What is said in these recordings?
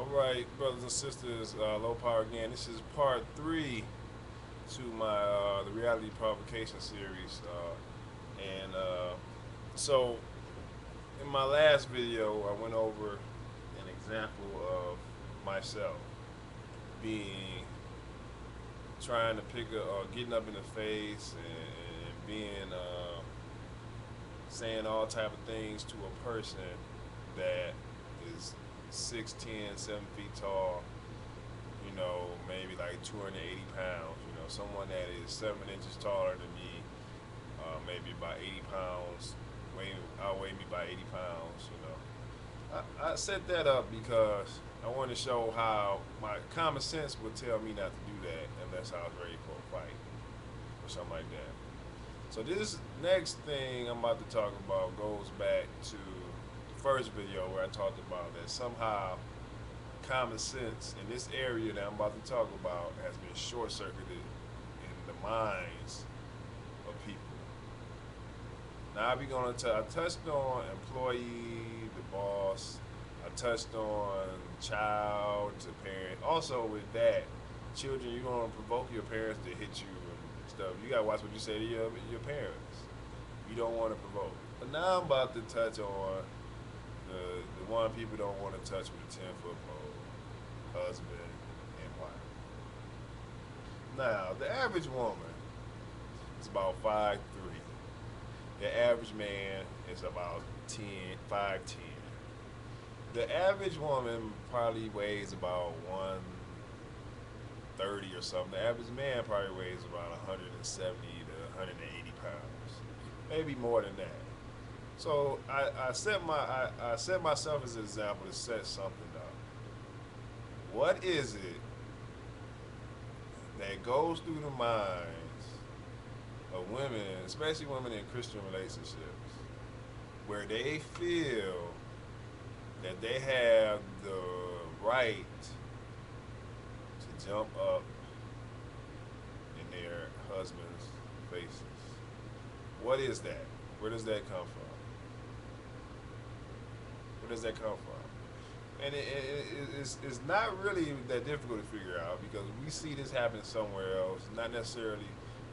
Alright, brothers and sisters, low power again. This is part 3 to my the reality provocation series. So, in my last video, I went over an example of myself being trying to pick up, getting up in the face and being saying all type of things to a person that is 6'10", 7 feet tall, maybe like 280 pounds, someone that is 7 inches taller than me, maybe about 80 pounds, outweigh me by 80 pounds. I set that up because I want to show how my common sense would tell me not to do that unless I was ready for a fight or something like that. So this next thing I'm about to talk about goes back to the first video where I talked about that somehow common sense in this area that I'm about to talk about has been short-circuited in the minds of people. Now I touched on employee, the boss. I touched on child to parent. Also with that, children, you're gonna provoke your parents to hit you and stuff. You gotta watch what you say to your parents. You don't want to provoke. But now I'm about to touch on the one people don't want to touch with a 10-foot pole, husband and wife. Now, the average woman is about 5'3". The average man is about 5'10". The average woman probably weighs about 130 or something. The average man probably weighs about 170 to 180 pounds, maybe more than that. So I set myself as an example to set something up. What is it that goes through the minds of women, especially women in Christian relationships, where they feel that they have the right to jump up in their husband's faces? What is that? Where does that come from? Where does that come from? And it's not really that difficult to figure out because we see this happen somewhere else, not necessarily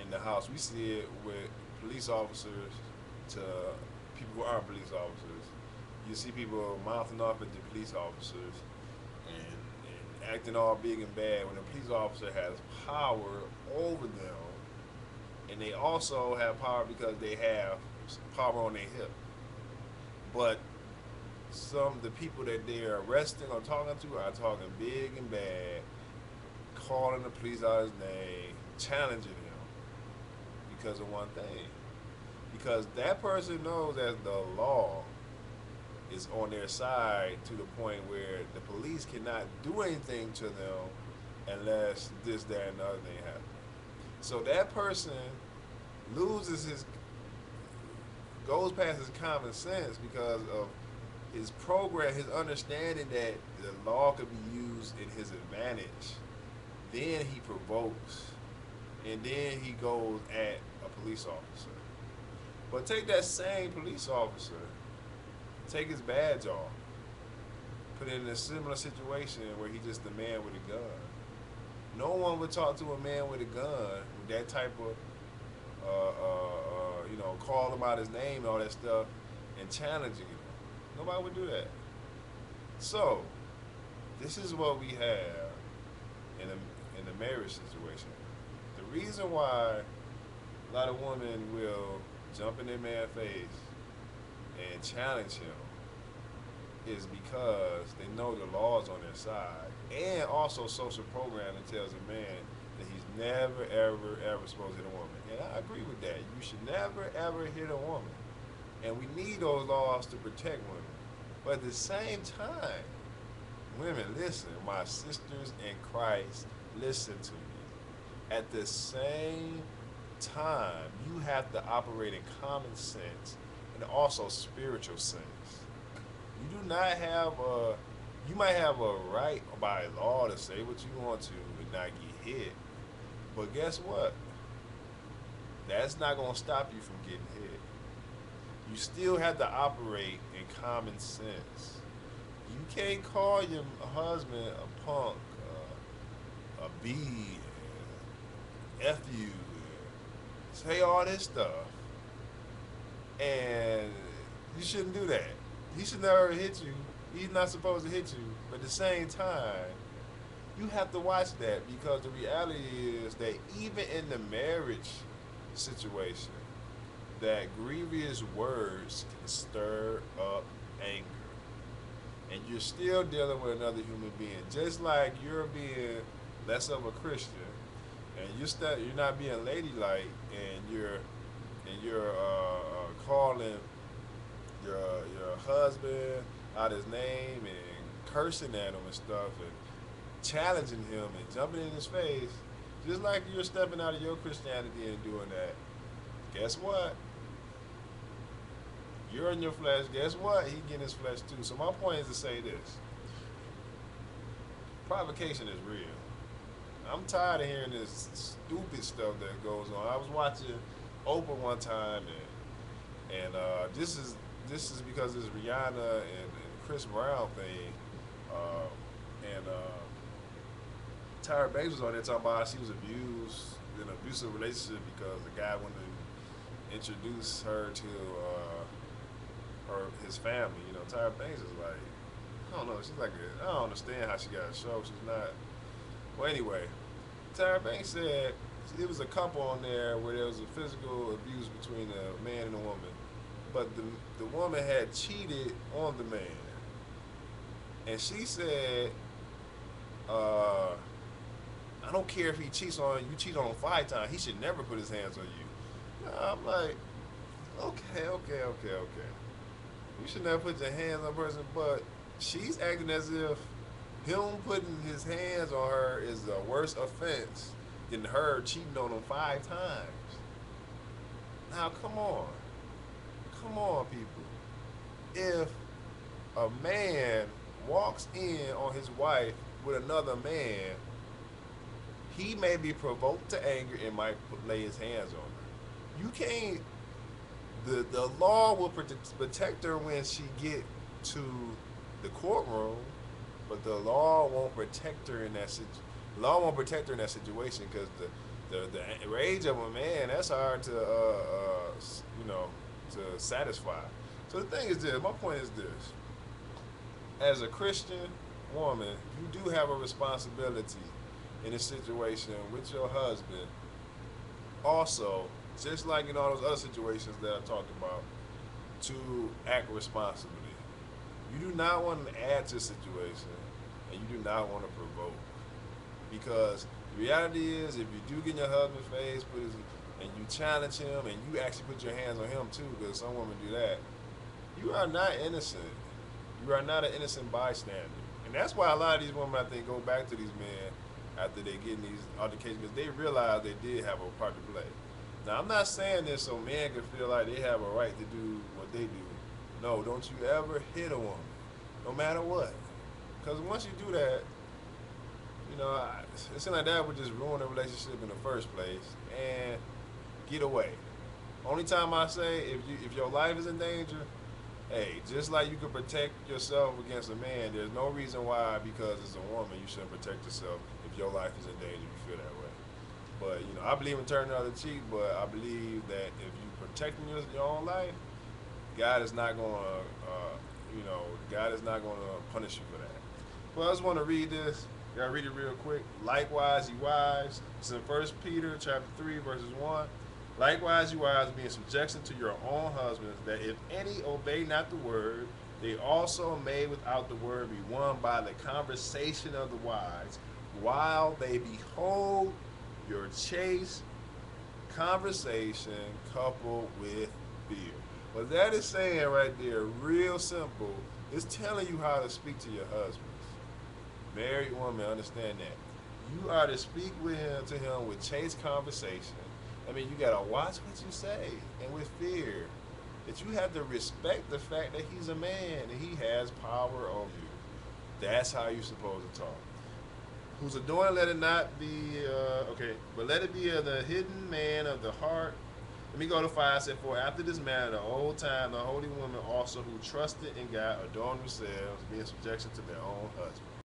in the house. We see it with police officers to people who aren't police officers. You see people mouthing off at the police officers and acting all big and bad when a police officer has power over them, and they also have power because they have power on their hip. But the people that they're arresting or talking to are talking big and bad, calling the police out his name, challenging him because of one thing. Because that person knows that the law is on their side to the point where the police cannot do anything to them unless this, that, and the other thing happens. So that person goes past his common sense because of his program, his understanding that the law could be used in his advantage. Then he provokes, and then he goes at a police officer. But take that same police officer, take his badge off, put it in a similar situation where he's just a man with a gun. No one would talk to a man with a gun with that type of, call him out his name and all that stuff and challenging him. Nobody would do that. So, this is what we have in a marriage situation. The reason why a lot of women will jump in their man's face and challenge him is because they know the law's on their side, and also social programming tells a man that he's never, ever, ever supposed to hit a woman. And I agree with that. You should never, ever hit a woman. And we need those laws to protect women. But at the same time, women, listen, my sisters in Christ, listen to me. At the same time, you have to operate in common sense and also spiritual sense. You do not have you might have a right by law to say what you want to and not get hit. But guess what? That's not going to stop you from getting hit. You still have to operate in common sense. You can't call your husband a punk, a B, F you, say all this stuff, and you shouldn't do that. He should never hit you. He's not supposed to hit you. But at the same time, you have to watch that because the reality is that even in the marriage situation, that grievous words can stir up anger. And you're still dealing with another human being. Just like you're being less of a Christian and you're not being ladylike and you're calling your husband out his name and cursing at him and stuff and challenging him and jumping in his face, just like you're stepping out of your Christianity and doing that. Guess what? You're in your flesh. Guess what? He getting his flesh too. So my point is to say this: provocation is real. I'm tired of hearing this stupid stuff that goes on. I was watching Oprah one time, and this is because this Rihanna and Chris Brown thing, and Tyra Banks was on there talking about how she was abused in an abusive relationship because the guy wanted to introduce her to his family. You know, Tyra Banks is like, I don't know, she's like I don't understand how she got a show. She's not. Well, anyway, Tyra Banks said it was a couple on there where there was a physical abuse between a man and a woman, but the woman had cheated on the man, and she said, I don't care if he cheats on you, cheat on him 5 times, he should never put his hands on you. I'm like, okay. You should never put your hands on a person, but she's acting as if him putting his hands on her is a worse offense than her cheating on him 5 times. Now, come on, people. If a man walks in on his wife with another man, he may be provoked to anger and might lay his hands on her. You can't. The law will protect her when she get to the courtroom, but the law won't protect her in that situation because the rage of a man, that's hard to to satisfy. So the thing is this. My point is this: as a Christian woman, you do have a responsibility in a situation with your husband. Also, just like in all those other situations that I talked about, to act responsibly. You do not want to add to a situation, and you do not want to provoke. Because the reality is, if you do get in your husband's face, and you challenge him, and you actually put your hands on him too, because some women do that, you are not innocent. You are not an innocent bystander. And that's why a lot of these women, I think, go back to these men after they get in these altercations, because they realize they did have a part to play. Now, I'm not saying this so men can feel like they have a right to do what they do. No, don't you ever hit a woman, no matter what. Because once you do that, it seems like that would just ruin the relationship in the first place and get away. Only time I say, if your life is in danger, hey, just like you can protect yourself against a man, there's no reason why, because it's a woman, you shouldn't protect yourself if your life is in danger, you feel that way. But, I believe in turning the other cheek, but I believe that if you're protecting your own life, God is not going to, God is not going to punish you for that. Well, I just want to read this. Gotta read it real quick. Likewise, ye wives, it's in 1 Peter chapter 3, verses 1. Likewise, you wives, be in subjection to your own husbands, that if any obey not the word, they also may without the word be won by the conversation of the wise, while they behold your chaste conversation coupled with fear. What that is saying right there, real simple, is telling you how to speak to your husbands. Married woman, understand that. You are to speak to him with chaste conversation. I mean, you gotta watch what you say, and with fear. That you have to respect the fact that he's a man and he has power over you. That's how you're supposed to talk. Who's adorned, let it not be, but let it be of the hidden man of the heart, Let me go to 5. Said, for after this manner, the old time, the holy women also who trusted in God adorned themselves, being subjection to their own husband.